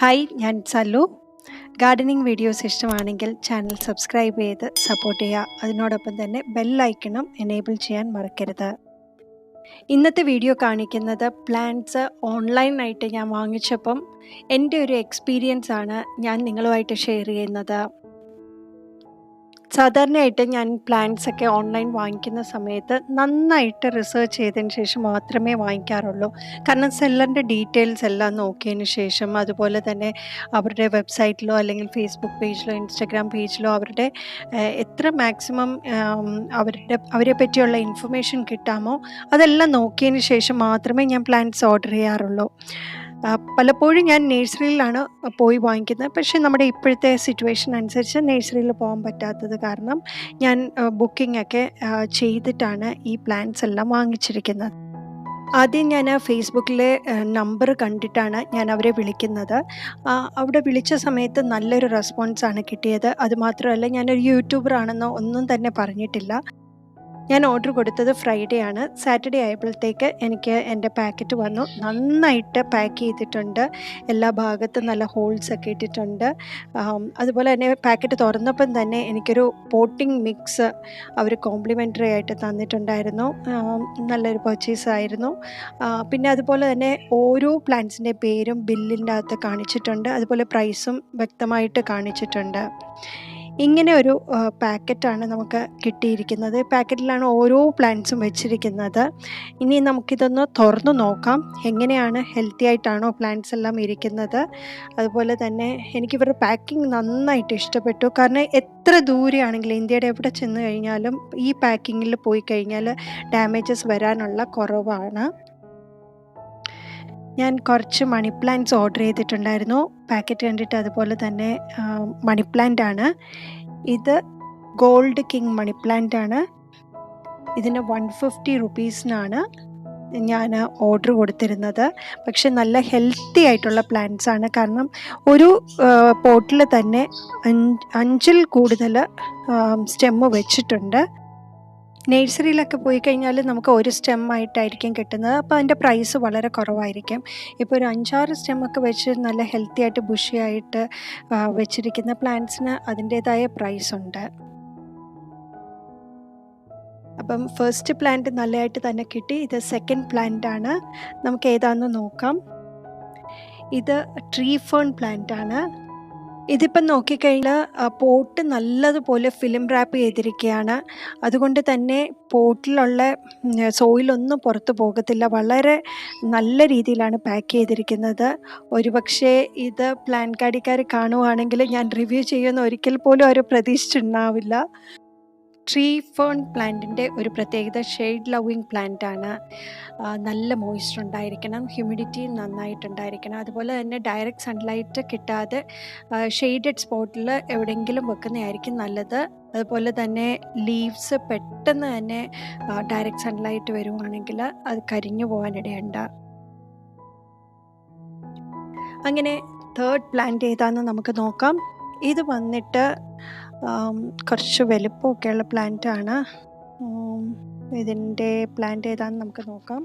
Hi, ഞാൻ സല്ലു. Gardening videos ഇഷ്ടമാണെങ്കിൽ channel subscribe ചെയ്ത് സപ്പോർട്ട് ചെയ്യുക. അതിനോടൊപ്പം തന്നെ ബെൽ ഐക്കണും എനേബിൾ ചെയ്യാൻ മറക്കരുത്. ഇന്നത്തെ വീഡിയോ കാണിക്കുന്നത് പ്ലാന്റ്സ് ഓൺലൈനായിട്ട് ഞാൻ വാങ്ങിച്ചപ്പം എൻ്റെ ഒരു എക്സ്പീരിയൻസ് ആണ് ഞാൻ നിങ്ങളുമായിട്ട് ഷെയർ ചെയ്യുന്നത്. സാധാരണയായിട്ട് ഞാൻ പ്ലാന്റ്സ് ഒക്കെ ഓൺലൈൻ വാങ്ങിക്കുന്ന സമയത്ത് നന്നായിട്ട് റിസർച്ച് ചെയ്തതിന് ശേഷം മാത്രമേ വാങ്ങിക്കാറുള്ളൂ. കാരണം സെല്ലറിൻ്റെ ഡീറ്റെയിൽസ് എല്ലാം നോക്കിയതിന് ശേഷം, അതുപോലെ തന്നെ അവരുടെ വെബ്സൈറ്റിലോ അല്ലെങ്കിൽ ഫേസ്ബുക്ക് പേജിലോ ഇൻസ്റ്റഗ്രാം പേജിലോ അവരുടെ എത്ര മാക്സിമം അവരെ പറ്റിയുള്ള ഇൻഫർമേഷൻ കിട്ടാമോ അതെല്ലാം നോക്കിയതിന് ശേഷം മാത്രമേ ഞാൻ പ്ലാന്റ്സ് ഓർഡർ ചെയ്യാറുള്ളൂ. പലപ്പോഴും ഞാൻ നഴ്സറിയിലാണ് പോയി വാങ്ങിക്കുന്നത്. പക്ഷേ നമ്മുടെ ഇപ്പോഴത്തെ സിറ്റുവേഷൻ അനുസരിച്ച് നഴ്സറിയിൽ പോകാൻ പറ്റാത്തത് കാരണം ഞാൻ ബുക്കിംഗ് ഒക്കെ ചെയ്തിട്ടാണ് ഈ പ്ലാന്റ്സ് എല്ലാം വാങ്ങിച്ചിരിക്കുന്നത്. ആദ്യം ഞാൻ ഫേസ്ബുക്കിലെ നമ്പർ കണ്ടിട്ടാണ് ഞാൻ അവരെ വിളിക്കുന്നത്. അവിടെ വിളിച്ച സമയത്ത് നല്ലൊരു റെസ്പോൺസാണ് കിട്ടിയത്. അതുമാത്രമല്ല, ഞാനൊരു യൂട്യൂബർ ആണെന്നോ ഒന്നും തന്നെ പറഞ്ഞിട്ടില്ല. ഞാൻ ഓർഡർ കൊടുത്തത് ഫ്രൈഡേ ആണ്. സാറ്റർഡേ ആയപ്പോഴത്തേക്ക് എനിക്ക് എൻ്റെ പാക്കറ്റ് വന്നു. നന്നായിട്ട് പാക്ക് ചെയ്തിട്ടുണ്ട്. എല്ലാ ഭാഗത്തും നല്ല ഹോൾസ് ഒക്കെ ഇട്ടിട്ടുണ്ട്. അതുപോലെ തന്നെ പാക്കറ്റ് തുറന്നപ്പം തന്നെ എനിക്കൊരു പോട്ടിംഗ് മിക്സ് അവർ കോംപ്ലിമെൻ്ററി ആയിട്ട് തന്നിട്ടുണ്ടായിരുന്നു. നല്ലൊരു പർച്ചേസ് ആയിരുന്നു. പിന്നെ അതുപോലെ തന്നെ ഓരോ പ്ലാന്റ്സിൻ്റെ പേരും ബില്ലിൻ്റെ അകത്ത് കാണിച്ചിട്ടുണ്ട്. അതുപോലെ പ്രൈസും വ്യക്തമായിട്ട് കാണിച്ചിട്ടുണ്ട്. ഇങ്ങനെ ഒരു പാക്കറ്റാണ് നമുക്ക് കിട്ടിയിരിക്കുന്നത്. പാക്കറ്റിലാണ് ഓരോ പ്ലാന്റ്സും വെച്ചിരിക്കുന്നത്. ഇനി നമുക്കിതൊന്ന് തുറന്നു നോക്കാം. എങ്ങനെയാണ്, ഹെൽത്തി ആയിട്ടാണോ പ്ലാന്റ്സ് എല്ലാം ഇരിക്കുന്നത്. അതുപോലെ തന്നെ എനിക്കിവരുടെ പാക്കിംഗ് നന്നായിട്ട് ഇഷ്ടപ്പെട്ടു. കാരണം എത്ര ദൂരെയാണെങ്കിലും ഇന്ത്യയുടെ എവിടെ ചെന്ന് കഴിഞ്ഞാലും ഈ പാക്കിങ്ങിൽ പോയി കഴിഞ്ഞാൽ ഡാമേജസ് വരാനുള്ള കുറവാണ്. ഞാൻ കുറച്ച് മണി പ്ലാന്റ്സ് ഓർഡർ ചെയ്തിട്ടുണ്ടായിരുന്നു. പാക്കറ്റ് കണ്ടിട്ട് അതുപോലെ തന്നെ മണി പ്ലാന്റ് ആണ്. ഇത് ഗോൾഡ് കിങ് മണി പ്ലാന്റ് ആണ്. ഇതിന് 150 റുപ്പീസിനാണ് ഞാൻ ഓർഡർ കൊടുത്തിരുന്നത്. പക്ഷെ നല്ല ഹെൽത്തി ആയിട്ടുള്ള പ്ലാന്റ്സ് ആണ്. കാരണം ഒരു പോട്ടിൽ തന്നെ 5ൽ കൂടുതൽ സ്റ്റെമ്മ് വെച്ചിട്ടുണ്ട്. നഴ്സറിയിലൊക്കെ പോയി കഴിഞ്ഞാൽ നമുക്ക് ഒരു സ്റ്റെം ആയിട്ടായിരിക്കും കിട്ടുന്നത്. അപ്പോൾ അതിൻ്റെ പ്രൈസ് വളരെ കുറവായിരിക്കും. ഇപ്പോൾ ഒരു 5-6 സ്റ്റെമ്മൊക്കെ വെച്ച് നല്ല ഹെൽത്തി ആയിട്ട് ബുഷി ആയിട്ട് വെച്ചിരിക്കുന്ന പ്ലാന്റ്സിന് അതിൻ്റേതായ പ്രൈസ് ഉണ്ട്. അപ്പം ഫസ്റ്റ് പ്ലാന്റ് നല്ലതായിട്ട് തന്നെ കിട്ടി. ഇത് സെക്കൻഡ് പ്ലാന്റ് ആണ്. നമുക്ക് ഏതാണെന്ന് നോക്കാം. ഇത് ട്രീ ഫേൺ പ്ലാന്റ് ആണ്. ഇതിപ്പം നോക്കിക്കഴിഞ്ഞാൽ പോട്ട് നല്ലതുപോലെ ഫിലിം റാപ്പ് ചെയ്തിരിക്കുകയാണ്. അതുകൊണ്ട് തന്നെ പോട്ടിലുള്ള സോയിലൊന്നും പുറത്ത് പോകത്തില്ല. വളരെ നല്ല രീതിയിലാണ് പാക്ക് ചെയ്തിരിക്കുന്നത്. ഒരുപക്ഷെ ഇത് പ്ലാന്റ് ഗാഡിക്കാർ കാണുവാണെങ്കിൽ ഞാൻ റിവ്യൂ ചെയ്യുമെന്ന് ഒരിക്കൽ പോലും അവർ പ്രതീക്ഷിച്ചിട്ടുണ്ടാവില്ല. ട്രീ ഫേൺ പ്ലാന്റിൻ്റെ ഒരു പ്രത്യേകത ഷെയ്ഡ് ലവിങ് പ്ലാന്റ് ആണ്. നല്ല മോയ്സ്ചർ ഉണ്ടായിരിക്കണം, ഹ്യൂമിഡിറ്റി നന്നായിട്ടുണ്ടായിരിക്കണം. അതുപോലെ തന്നെ ഡയറക്റ്റ് സൺലൈറ്റ് കിട്ടാതെ ഷെയ്ഡഡ് സ്പോട്ടിൽ എവിടെയെങ്കിലും വെക്കുന്നതായിരിക്കും നല്ലത്. അതുപോലെ തന്നെ ലീവ്സ് പെട്ടെന്ന് തന്നെ ഡയറക്റ്റ് സൺലൈറ്റ് വരുവാണെങ്കിൽ അത് കരിഞ്ഞു പോകാനിടയുണ്ട്. അങ്ങനെ തേർഡ് പ്ലാന്റ് ഏതാണെന്ന് നമുക്ക് നോക്കാം. ഇത് വന്നിട്ട് കുറച്ച് വലുപ്പമൊക്കെയുള്ള പ്ലാന്റ് ആണ്. ഇതിൻ്റെ പ്ലാന്റ് ഏതാണെന്ന് നമുക്ക് നോക്കാം.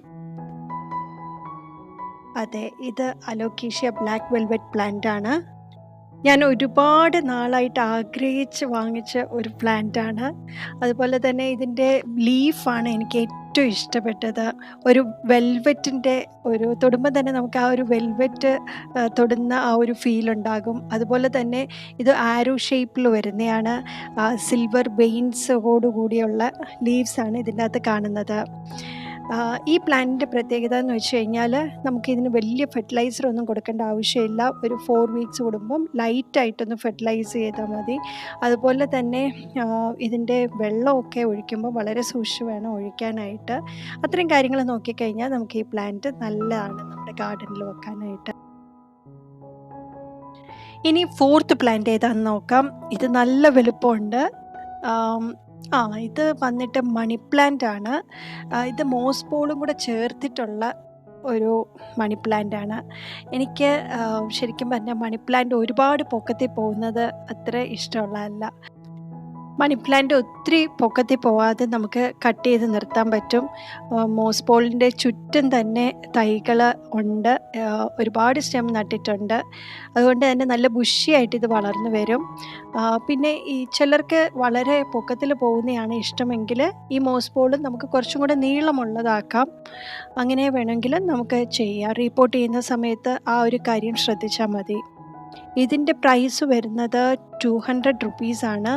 അതെ, ഇത് അലോക്കേഷ്യ ബ്ലാക്ക് വെൽവെറ്റ് പ്ലാന്റ് ആണ്. ഞാൻ ഒരുപാട് നാളായിട്ട് ആഗ്രഹിച്ച് വാങ്ങിച്ച ഒരു പ്ലാന്റ് ആണ്. അതുപോലെ തന്നെ ഇതിൻ്റെ ലീഫാണ് എനിക്ക് ഏറ്റവും ഇഷ്ടപ്പെട്ടത്. ഒരു വെൽവെറ്റിൻ്റെ ഒരു തൊടുമ്പോൾ തന്നെ നമുക്ക് ആ ഒരു വെൽവെറ്റ് തൊടുന്ന ആ ഒരു ഫീൽ ഉണ്ടാകും. അതുപോലെ തന്നെ ഇത് ആരോ ഷേപ്പിൽ വരുന്നതാണ്. സിൽവർ വെയിൻസോടു കൂടിയുള്ള ലീവ്സാണ് ഇതിൻ്റെ അകത്ത് കാണുന്നത്. ഈ പ്ലാന്റിൻ്റെ പ്രത്യേകത എന്ന് വെച്ച് കഴിഞ്ഞാൽ നമുക്കിതിന് വലിയ ഫെർട്ടിലൈസറൊന്നും കൊടുക്കേണ്ട ആവശ്യമില്ല. ഒരു 4 വീക്സ് കൂടുമ്പം ലൈറ്റായിട്ടൊന്ന് ഫെർട്ടിലൈസ് ചെയ്താൽ മതി. അതുപോലെ തന്നെ ഇതിൻ്റെ വെള്ളമൊക്കെ ഒഴിക്കുമ്പോൾ വളരെ സൂക്ഷിച്ച് വേണം ഒഴിക്കാനായിട്ട്. അത്രയും കാര്യങ്ങൾ നോക്കിക്കഴിഞ്ഞാൽ നമുക്ക് ഈ പ്ലാന്റ് നല്ലതാണ് നമ്മുടെ ഗാർഡനിൽ വെക്കാനായിട്ട്. ഇനി ഫോർത്ത് പ്ലാന്റ് ഏതാണെന്ന് നോക്കാം. ഇത് നല്ല വലുപ്പമുണ്ട്. ഇത് വന്നിട്ട് മണി പ്ലാന്റ് ആണ്. ഇത് മോസ്പോളും കൂടെ ചേർത്തിട്ടുള്ള ഒരു മണി പ്ലാന്റ് ആണ്. എനിക്ക് ശരിക്കും പറഞ്ഞാൽ മണി പ്ലാന്റ് ഒരുപാട് പൊക്കത്തിൽ പോകുന്നത് അത്ര ഇഷ്ടമുള്ളതല്ല. മണി പ്ലാന്റ് ഒത്തിരി പൊക്കത്തിൽ പോവാതെ നമുക്ക് കട്ട് ചെയ്ത് നിർത്താൻ പറ്റും. മോസ് പോളിൻ്റെ ചുറ്റും തന്നെ തൈകൾ ഉണ്ട്. ഒരുപാട് സ്റ്റെം നട്ടിട്ടുണ്ട്. അതുകൊണ്ട് തന്നെ നല്ല ബുഷിയായിട്ട് ഇത് വളർന്നു വരും. പിന്നെ ഈ ചിലർക്ക് വളരെ പൊക്കത്തിൽ പോകുന്നതാണ് ഇഷ്ടമെങ്കിൽ ഈ മോസ് പോൾ നമുക്ക് കുറച്ചും കൂടെ നീളമുള്ളതാക്കാം. അങ്ങനെ വേണമെങ്കിൽ നമുക്ക് ചെയ്യാം. റീപോർട്ട് ചെയ്യുന്ന സമയത്ത് ആ ഒരു കാര്യം ശ്രദ്ധിച്ചാൽ മതി. ഇതിൻ്റെ പ്രൈസ് വരുന്നത് 200 റുപ്പീസാണ്.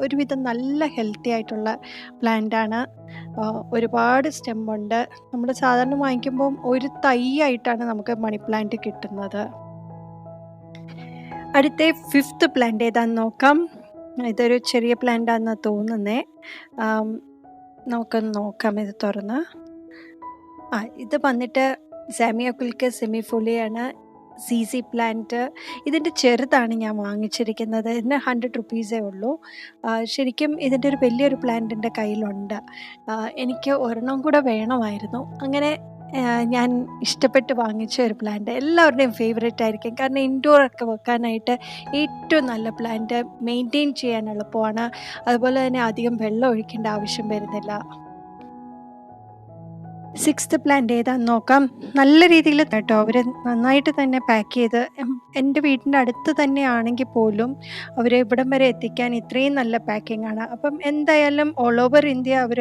ഒരുവിധം നല്ല ഹെൽത്തി ആയിട്ടുള്ള പ്ലാന്റാണ്. ഒരുപാട് സ്റ്റെമ്മുണ്ട്. നമ്മൾ സാധാരണ വാങ്ങിക്കുമ്പം ഒരു തൈയായിട്ടാണ് നമുക്ക് മണി പ്ലാന്റ് കിട്ടുന്നത്. അടുത്ത 5th പ്ലാന്റ് ഏതാണെന്ന് നോക്കാം. ഇതൊരു ചെറിയ പ്ലാന്റാണെന്ന് തോന്നുന്നേ. നമുക്കൊന്ന് നോക്കാം ഇത് തുറന്ന്. ഇത് വന്നിട്ട് സാമിയോക്കുൽക്ക് സെമിഫോളിയാണ്. CC plant. ഇതിൻ്റെ ചെറുതാണ് ഞാൻ വാങ്ങിച്ചിരിക്കുന്നത്. ഇതിന് 100 റുപ്പീസേ ഉള്ളൂ. ശരിക്കും ഇതിൻ്റെ ഒരു വലിയൊരു പ്ലാന്റ് എൻ്റെ കയ്യിലുണ്ട്. എനിക്ക് ഒരെണ്ണം കൂടെ വേണമായിരുന്നു. അങ്ങനെ ഞാൻ ഇഷ്ടപ്പെട്ട് വാങ്ങിച്ച ഒരു പ്ലാന്റ്. എല്ലാവരുടെയും ഫേവറേറ്റ് ആയിരിക്കും. കാരണം ഇൻഡോറൊക്കെ വെക്കാനായിട്ട് ഏറ്റവും നല്ല പ്ലാന്റ്. മെയിൻറ്റെയിൻ ചെയ്യാൻ എളുപ്പമാണ്. അതുപോലെ തന്നെ അധികം വെള്ളം ഒഴിക്കേണ്ട ആവശ്യം വരുന്നില്ല. 6th പ്ലാന്റ് ഏതാണെന്ന് നോക്കാം. നല്ല രീതിയിൽ കേട്ടോ അവർ നന്നായിട്ട് തന്നെ പാക്ക് ചെയ്ത്, എൻ്റെ വീടിൻ്റെ അടുത്ത് തന്നെ ആണെങ്കിൽ പോലും അവർ ഇവിടം വരെ എത്തിക്കാൻ ഇത്രയും നല്ല പാക്കിംഗ് ആണ്. അപ്പം എന്തായാലും ഓൾ ഓവർ ഇന്ത്യ അവർ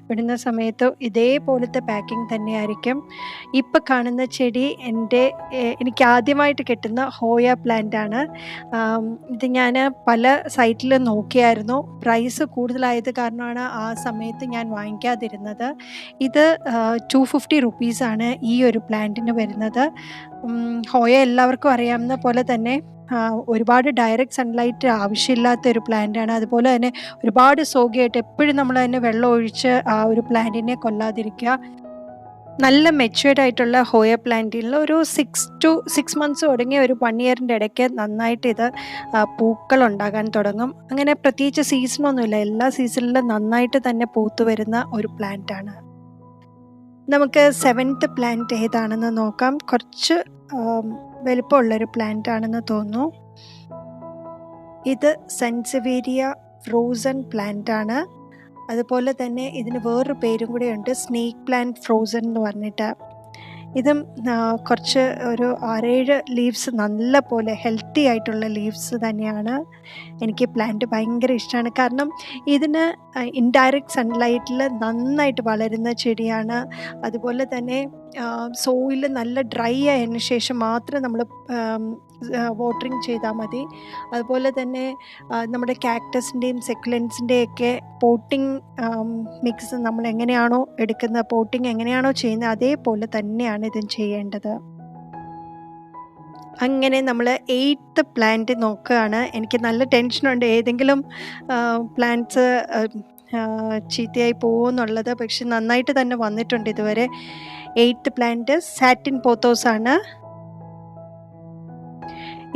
വിടുന്ന സമയത്ത് ഇതേപോലത്തെ പാക്കിംഗ് തന്നെയായിരിക്കും. ഇപ്പം കാണുന്ന ചെടി എനിക്ക് ആദ്യമായിട്ട് കിട്ടുന്ന ഹോയ പ്ലാന്റ് ആണ്. ഇത് ഞാൻ പല സൈറ്റിൽ നോക്കിയായിരുന്നു. പ്രൈസ് കൂടുതലായത് കാരണമാണ് ആ സമയത്ത് ഞാൻ വാങ്ങിക്കാതിരുന്നത്. ഇത് 250 റുപ്പീസാണ് ഈ ഒരു പ്ലാന്റിന് വരുന്നത്. ഹോയ എല്ലാവർക്കും അറിയാവുന്ന പോലെ തന്നെ ഒരുപാട് ഡയറക്റ്റ് സൺലൈറ്റ് ആവശ്യമില്ലാത്ത ഒരു പ്ലാന്റാണ്. അതുപോലെ തന്നെ ഒരുപാട് സോഗിയായിട്ട് എപ്പോഴും നമ്മൾ തന്നെ വെള്ളം ഒഴിച്ച് ആ ഒരു പ്ലാന്റിനെ കൊല്ലാതിരിക്കുക. നല്ല മെച്യൂർഡ് ആയിട്ടുള്ള ഹോയ പ്ലാന്റിൽ ഒരു 6 മന്ത്സ് തുടങ്ങി ഒരു 1 ഇയറിൻ്റെ ഇടയ്ക്ക് നന്നായിട്ട് ഇത് പൂക്കൾ ഉണ്ടാകാൻ തുടങ്ങും. അങ്ങനെ പ്രത്യേകിച്ച് സീസണൊന്നുമില്ല. എല്ലാ സീസണിലും നന്നായിട്ട് തന്നെ പൂത്തു വരുന്ന ഒരു പ്ലാന്റാണ്. നമുക്ക് 7th പ്ലാന്റ് ഏതാണെന്ന് നോക്കാം. കുറച്ച് വലുപ്പമുള്ളൊരു പ്ലാന്റ് ആണെന്ന് തോന്നുന്നു. ഇത് സെൻസവേരിയ ഫ്രോസൺ പ്ലാന്റ് ആണ്. അതുപോലെ തന്നെ ഇതിന് വേറൊരു പേരും കൂടെ ഉണ്ട്, സ്നേക്ക് പ്ലാന്റ് ഫ്രോസൺ എന്ന് പറഞ്ഞിട്ട്. ഇതും കുറച്ച് ഒരു 6-7 ലീവ്സ് നല്ല പോലെ ഹെൽത്തി ആയിട്ടുള്ള ലീവ്സ് തന്നെയാണ്. എനിക്ക് പ്ലാന്റ് ഭയങ്കര ഇഷ്ടമാണ്. കാരണം ഇതിന് ഇൻഡയറക്റ്റ് സൺലൈറ്റിൽ നന്നായിട്ട് വളരുന്ന ചെടിയാണ്. അതുപോലെ തന്നെ സോയിൽ നല്ല ഡ്രൈ ആയതിനു ശേഷം മാത്രം നമ്മൾ വാട്ടറിങ് ചെയ്താൽ മതി. അതുപോലെ തന്നെ നമ്മുടെ കാക്ടസിൻ്റെയും സെക്കുലൻസിൻ്റെയൊക്കെ പോട്ടിങ് മിക്സ് നമ്മൾ എങ്ങനെയാണോ എടുക്കുന്നത്, പോട്ടിങ് എങ്ങനെയാണോ ചെയ്യുന്നത്, അതേപോലെ തന്നെയാണ് ഇതും ചെയ്യേണ്ടത്. അങ്ങനെ നമ്മൾ 8th പ്ലാന്റ് നോക്കുകയാണ്. എനിക്ക് നല്ല ടെൻഷനുണ്ട് ഏതെങ്കിലും പ്ലാന്റ്സ് ചീത്തയായി പോകുമെന്നുള്ളത്. പക്ഷെ നന്നായിട്ട് തന്നെ വന്നിട്ടുണ്ട് ഇതുവരെ. 8th പ്ലാന്റ് സാറ്റിൻ പോത്തോസ് ആണ്.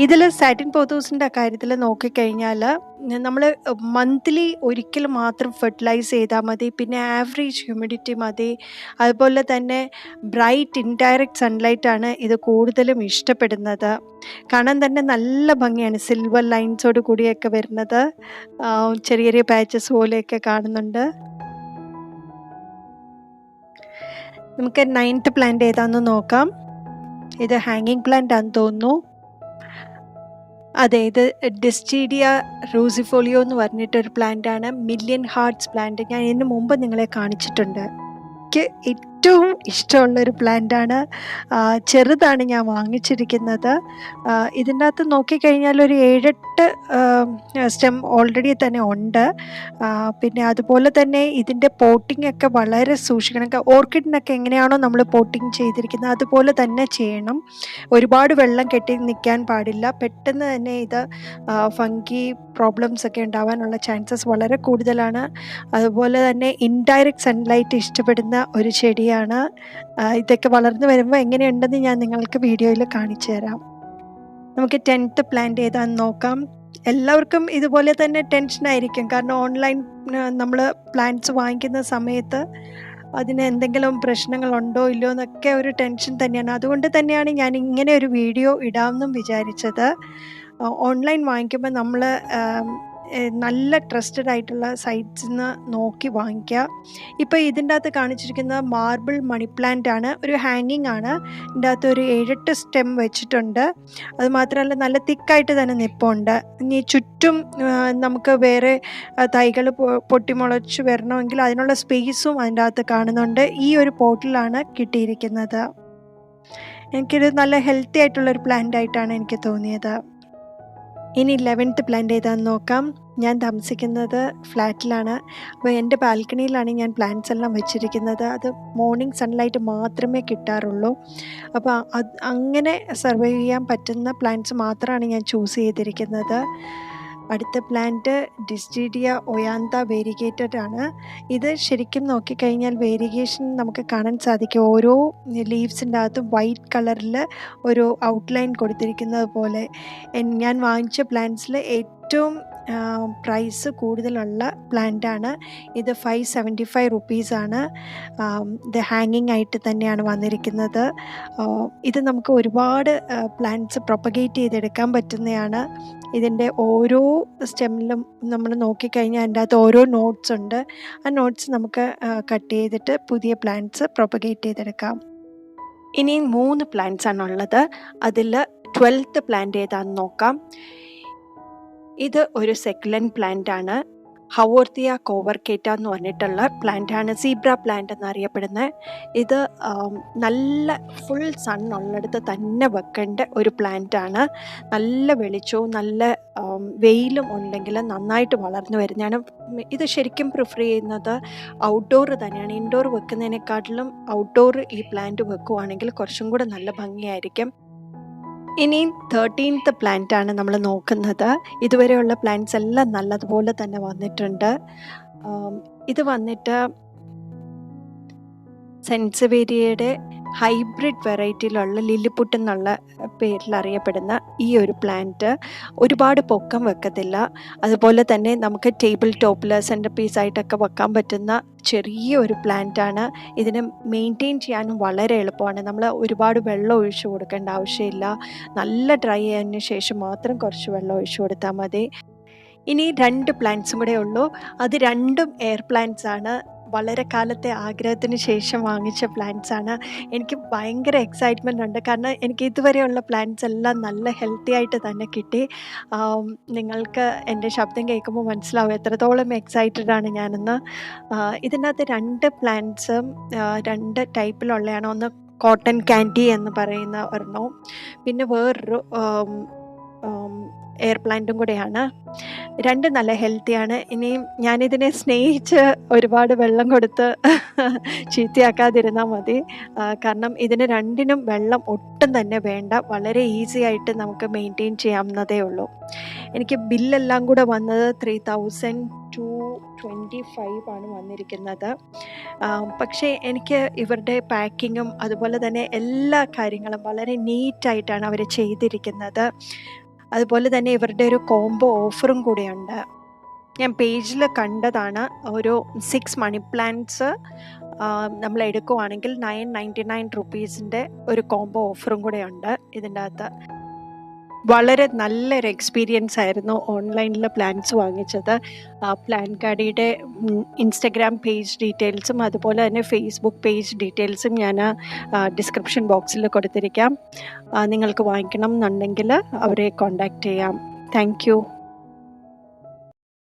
ഇതിൽ സാറ്റിൻ പോത്തോസിൻ്റെ കാര്യത്തിൽ നോക്കിക്കഴിഞ്ഞാൽ നമ്മൾ മന്ത്ലി ഒരിക്കൽ മാത്രം ഫെർട്ടിലൈസ് ചെയ്താൽ മതി. പിന്നെ ആവറേജ് ഹ്യൂമിഡിറ്റി മതി. അതുപോലെ തന്നെ ബ്രൈറ്റ് ഇൻഡയറക്റ്റ് സൺലൈറ്റാണ് ഇത് കൂടുതലും ഇഷ്ടപ്പെടുന്നത്. കാണാൻ തന്നെ നല്ല ഭംഗിയാണ്. സിൽവർ ലൈൻസോട് കൂടിയൊക്കെ വരുന്നത്, ചെറിയ ചെറിയ പാച്ചസ് പോലെയൊക്കെ കാണുന്നുണ്ട്. നമുക്ക് 9th പ്ലാന്റ് ഏതാണെന്ന് നോക്കാം. ഇത് ഹാങ്ങിങ് പ്ലാന്റ് ആണെന്ന് തോന്നുന്നു. അതെ, ഇത് ഡിസ്റ്റീഡിയ റൂസിഫോളിയോ എന്ന് പറഞ്ഞിട്ടൊരു പ്ലാന്റാണ്. Million hearts plant. ഞാൻ ഇതിന് മുമ്പ് നിങ്ങളെ കാണിച്ചിട്ടുണ്ട്. എനിക്ക് ഏറ്റവും ഇഷ്ടമുള്ളൊരു പ്ലാന്റാണ്. ചെറുതാണ് ഞാൻ വാങ്ങിച്ചിരിക്കുന്നത്. ഇതിൻ്റെ അകത്ത് നോക്കിക്കഴിഞ്ഞാൽ ഒരു 7-8 സ്റ്റെം ഓൾറെഡി തന്നെ ഉണ്ട്. പിന്നെ അതുപോലെ തന്നെ ഇതിൻ്റെ പോട്ടിംഗ് ഒക്കെ വളരെ സൂക്ഷിക്കണം. ഓർക്കിഡിനൊക്കെ എങ്ങനെയാണോ നമ്മൾ പോട്ടിംഗ് ചെയ്തിരിക്കുന്നത് അതുപോലെ തന്നെ ചെയ്യണം. ഒരുപാട് വെള്ളം കെട്ടി നിൽക്കാൻ പാടില്ല. പെട്ടെന്ന് തന്നെ ഇത് ഫംഗി പ്രോബ്ലംസ് ഒക്കെ ഉണ്ടാവാനുള്ള ചാൻസസ് വളരെ കൂടുതലാണ്. അതുപോലെ തന്നെ ഇൻഡയറക്റ്റ് സൺലൈറ്റ് ഇഷ്ടപ്പെടുന്ന ഒരു ചെടിയാണ്. ഇതൊക്കെ വളർന്നു വരുമ്പോൾ എങ്ങനെയുണ്ടെന്ന് ഞാൻ നിങ്ങൾക്ക് വീഡിയോയിൽ കാണിച്ചു തരാം. നമുക്ക് 10th പ്ലാന്റ് ഏതാണെന്ന് നോക്കാം. എല്ലാവർക്കും ഇതുപോലെ തന്നെ ടെൻഷനായിരിക്കും. കാരണം ഓൺലൈൻ നമ്മൾ പ്ലാന്റ്സ് വാങ്ങിക്കുന്ന സമയത്ത് അതിന് എന്തെങ്കിലും പ്രശ്നങ്ങളുണ്ടോ ഇല്ലയോ എന്നൊക്കെ ഒരു ടെൻഷൻ തന്നെയാണ്. അതുകൊണ്ട് തന്നെയാണ് ഞാൻ ഇങ്ങനെ ഒരു വീഡിയോ ഇടാമെന്നും വിചാരിച്ചത്. ഓൺലൈൻ വാങ്ങിക്കുമ്പോൾ നമ്മൾ നല്ല ട്രസ്റ്റഡ് ആയിട്ടുള്ള സൈറ്റ്സിൽ നിന്ന് നോക്കി വാങ്ങിക്കുക. ഇപ്പോൾ ഇതിൻ്റെ അകത്ത് കാണിച്ചിരിക്കുന്നത് മാർബിൾ മണി പ്ലാന്റ് ആണ്. ഒരു ഹാങ്ങിങ് ആണ്. ഇതിൻ്റെ അകത്ത് ഒരു 7-8 സ്റ്റെം വെച്ചിട്ടുണ്ട്. അതുമാത്രമല്ല നല്ല തിക്കായിട്ട് തന്നെ നിൽപ്പുണ്ട്. ഇനി ചുറ്റും നമുക്ക് വേറെ തൈകൾ പൊട്ടിമുളച്ച് വരണമെങ്കിൽ അതിനുള്ള സ്പേസും അതിൻ്റെ അകത്ത് കാണുന്നുണ്ട്. ഈ ഒരു പോട്ടിലാണ് കിട്ടിയിരിക്കുന്നത്. എനിക്കൊരു നല്ല ഹെൽത്തി ആയിട്ടുള്ളൊരു പ്ലാന്റ് ആയിട്ടാണ് എനിക്ക് തോന്നിയത്. ഇനി 11th പ്ലാന്റ് ഏതാണെന്ന് നോക്കാം. ഞാൻ താമസിക്കുന്നത് ഫ്ലാറ്റിലാണ്. അപ്പോൾ എൻ്റെ ബാൽക്കണിയിലാണ് ഞാൻ പ്ലാന്റ്സ് എല്ലാം വെച്ചിരിക്കുന്നത്. അത് മോർണിംഗ് സൺലൈറ്റ് മാത്രമേ കിട്ടാറുള്ളൂ. അപ്പോൾ അങ്ങനെ സർവൈവ് ചെയ്യാൻ പറ്റുന്ന പ്ലാന്റ്സ് മാത്രമാണ് ഞാൻ ചൂസ് ചെയ്തിരിക്കുന്നത്. അടുത്ത പ്ലാന്റ് ഡിസ്ജീഡിയ ഒയാന്ത വേരിഗേറ്റഡ് ആണ്. ഇത് ശരിക്കും നോക്കിക്കഴിഞ്ഞാൽ വേരിഗേഷൻ നമുക്ക് കാണാൻ സാധിക്കും. ഓരോ ലീവ്സിൻ്റെ അകത്തും വൈറ്റ് കളറിൽ ഒരു ഔട്ട്ലൈൻ കൊടുത്തിരിക്കുന്നത് പോലെ. ഞാൻ വാങ്ങിച്ച പ്ലാന്റ്സിൽ ഏറ്റവും പ്രൈസ് കൂടുതലുള്ള പ്ലാന്റാണ് ഇത്. 575 റുപ്പീസാണ്. ഇത് ഹാങ്ങിങ് ആയിട്ട് തന്നെയാണ് വന്നിരിക്കുന്നത്. ഇത് നമുക്ക് ഒരുപാട് പ്ലാന്റ്സ് പ്രൊപ്പഗേറ്റ് ചെയ്തെടുക്കാൻ പറ്റുന്നതാണ്. ഇതിൻ്റെ ഓരോ സ്റ്റെമ്മിലും നമ്മൾ നോക്കിക്കഴിഞ്ഞാൽ അതിൻ്റെ അകത്ത് ഓരോ നോട്ട്സ് ഉണ്ട്. ആ നോട്ട്സ് നമുക്ക് കട്ട് ചെയ്തിട്ട് പുതിയ പ്ലാന്റ്സ് പ്രൊപ്പഗേറ്റ് ചെയ്തെടുക്കാം. ഇനി 3 പ്ലാന്റ്സ് ആണുള്ളത്. അതിൽ 12th പ്ലാന്റ് ഏതാണെന്ന് നോക്കാം. ഇത് ഒരു സെക്കുലന്റ് പ്ലാന്റ് ആണ്. ഹവോർത്തിയ കോവർക്കേറ്റ എന്ന് പറഞ്ഞിട്ടുള്ള പ്ലാന്റ് ആണ്. സീബ്ര പ്ലാന്റ് എന്നറിയപ്പെടുന്നത്. ഇത് നല്ല ഫുൾ സൺ ഉള്ളിടത്ത് തന്നെ വെക്കേണ്ട ഒരു പ്ലാന്റ് ആണ്. നല്ല വെളിച്ചവും നല്ല വെയിലും ഉണ്ടെങ്കിൽ നന്നായിട്ട് വളർന്നു വരുന്നതാണ്. ഇത് ശരിക്കും പ്രിഫർ ചെയ്യുന്നത് ഔട്ട്ഡോർ തന്നെയാണ്. ഇൻഡോർ വെക്കുന്നതിനെക്കാട്ടിലും ഔട്ട്ഡോർ ഈ പ്ലാന്റ് വെക്കുവാണെങ്കിൽ കുറച്ചും കൂടെ നല്ല ഭംഗിയായിരിക്കും. ഇനി 13th പ്ലാന്റ് ആണ് നമ്മൾ നോക്കുന്നത്. ഇതുവരെയുള്ള പ്ലാന്റ്സ് എല്ലാം നല്ലതുപോലെ തന്നെ വന്നിട്ടുണ്ട്. ഇത് വന്നിട്ട് സെൻസവേരിയയുടെ ഹൈബ്രിഡ് വെറൈറ്റിയിലുള്ള ലില്ലിപ്പുട്ട് എന്നുള്ള പേരിൽ അറിയപ്പെടുന്ന ഈ ഒരു പ്ലാന്റ് ഒരുപാട് പൊക്കം വെക്കത്തില്ല. അതുപോലെ തന്നെ നമുക്ക് ടേബിൾ ടോപ്പിൽ സെൻറ്റർ പീസായിട്ടൊക്കെ വെക്കാൻ പറ്റുന്ന ചെറിയ ഒരു പ്ലാന്റാണ്. ഇതിനെ മെയിൻറ്റെയിൻ ചെയ്യാനും വളരെ എളുപ്പമാണ്. നമ്മൾ ഒരുപാട് വെള്ളം ഒഴിച്ചു കൊടുക്കേണ്ട ആവശ്യമില്ല. നല്ല ഡ്രൈ ആയതിനു ശേഷം മാത്രം കുറച്ച് വെള്ളം ഒഴിച്ചു കൊടുത്താൽ മതി. ഇനി 2 പ്ലാന്റ്സും കൂടെ ഉള്ളൂ. അത് രണ്ടും എയർ പ്ലാന്റ്സ് ആണ്. വളരെ കാലത്തെ ആഗ്രഹത്തിന് ശേഷം വാങ്ങിച്ച പ്ലാന്റ്സ് ആണ്. എനിക്ക് ഭയങ്കര എക്സൈറ്റ്മെൻ്റ് ഉണ്ട്. കാരണം എനിക്ക് ഇതുവരെയുള്ള പ്ലാന്റ്സ് എല്ലാം നല്ല ഹെൽത്തി ആയിട്ട് തന്നെ കിട്ടി. നിങ്ങൾക്ക് എൻ്റെ ശബ്ദം കേൾക്കുമ്പോൾ മനസ്സിലാവും എത്രത്തോളം എക്സൈറ്റഡ് ആണ് ഞാനെന്ന്. ഇതിനകത്ത് 2 പ്ലാന്റ്സും 2 ടൈപ്പിലുള്ളതാണ്. ഒന്ന് കോട്ടൺ ക്യാൻഡി എന്ന് പറയുന്ന ഒരെണ്ണവും പിന്നെ വേറൊരു എയർ പ്ലാന്റും കൂടെയാണ്. 2 നല്ല ഹെൽത്തിയാണ്. ഇനിയും ഞാനിതിനെ സ്നേഹിച്ച് ഒരുപാട് വെള്ളം കൊടുത്ത് ചീത്തയാക്കാതിരുന്നാൽ മതി. കാരണം ഇതിന് 2നും വെള്ളം ഒട്ടും തന്നെ വേണ്ട. വളരെ ഈസി ആയിട്ട് നമുക്ക് മെയിൻറ്റെയിൻ ചെയ്യാവുന്നതേ ഉള്ളൂ. എനിക്ക് ബില്ലെല്ലാം കൂടെ വന്നത് 3225 ആണ് വന്നിരിക്കുന്നത്. പക്ഷേ എനിക്ക് ഇവരുടെ പാക്കിങ്ങും അതുപോലെ തന്നെ എല്ലാ കാര്യങ്ങളും വളരെ നീറ്റായിട്ടാണ് അവർ ചെയ്തിരിക്കുന്നത്. അതുപോലെ തന്നെ ഇവരുടെ ഒരു കോംബോ ഓഫറും കൂടെയുണ്ട്. ഞാൻ പേജിൽ കണ്ടതാണ്. ഒരു 6 മണി പ്ലാന്റ്സ് നമ്മൾ എടുക്കുവാണെങ്കിൽ 999 റുപ്പീസിൻ്റെ ഒരു കോംബോ ഓഫറും കൂടെയുണ്ട് ഇതിൻ്റെ അകത്ത്. വളരെ നല്ലൊരു എക്സ്പീരിയൻസ് ആയിരുന്നു ഓൺലൈനിൽ പ്ലാന്റ്സ് വാങ്ങിച്ചത്. ഗാഡിയുടെ ഇൻസ്റ്റഗ്രാം പേജ് ഡീറ്റെയിൽസും അതുപോലെ തന്നെ ഫേസ്ബുക്ക് പേജ് ഡീറ്റെയിൽസും ഞാൻ ഡിസ്ക്രിപ്ഷൻ ബോക്സിൽ കൊടുത്തിരിക്കാം. നിങ്ങൾക്ക് വാങ്ങിക്കണം എന്നുണ്ടെങ്കിൽ അവരെ കോൺടാക്റ്റ് ചെയ്യാം. Thank you.